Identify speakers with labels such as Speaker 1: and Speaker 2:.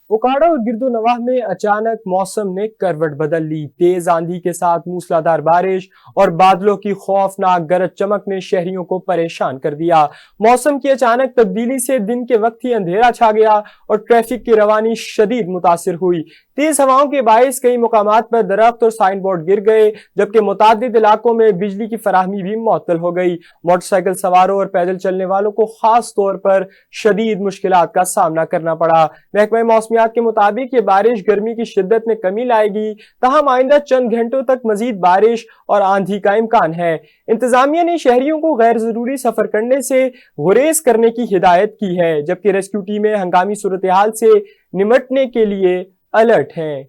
Speaker 1: बोकारो और गिरदो नवाह में अचानक मौसम ने करवट बदल ली। तेज आंधी के साथ मूसलाधार बारिश और बादलों की खौफनाक गरज चमक ने शहरियों को परेशान कर दिया। मौसम की अचानक तब्दीली से दिन के वक्त ही अंधेरा छा गया और ट्रैफिक की रवानी शदीद मुतासिर हुई। तेज हवाओं के बायस कई मुकामात पर दरख्त और साइन बोर्ड गिर गए, जबकि मुतादिद इलाकों में बिजली की फराहमी भी मुअत्तल हो गई। मोटरसाइकिल सवारों और पैदल चलने वालों को खास तौर पर शदीद मुश्किलात का सामना करना पड़ा। महकमा मौसमियात के मुताबिक ये बारिश गर्मी की शिद्दत में कमी लाएगी, तहम आइंदा चंद घंटों तक मजीद बारिश और आंधी का इम्कान है। इंतजामिया ने शहरियों को गैर जरूरी सफर करने से गुरेज करने की हिदायत की है, जबकि रेस्क्यू टीमें हंगामी सूरत हाल से निमटने के लिए अलर्ट हैं।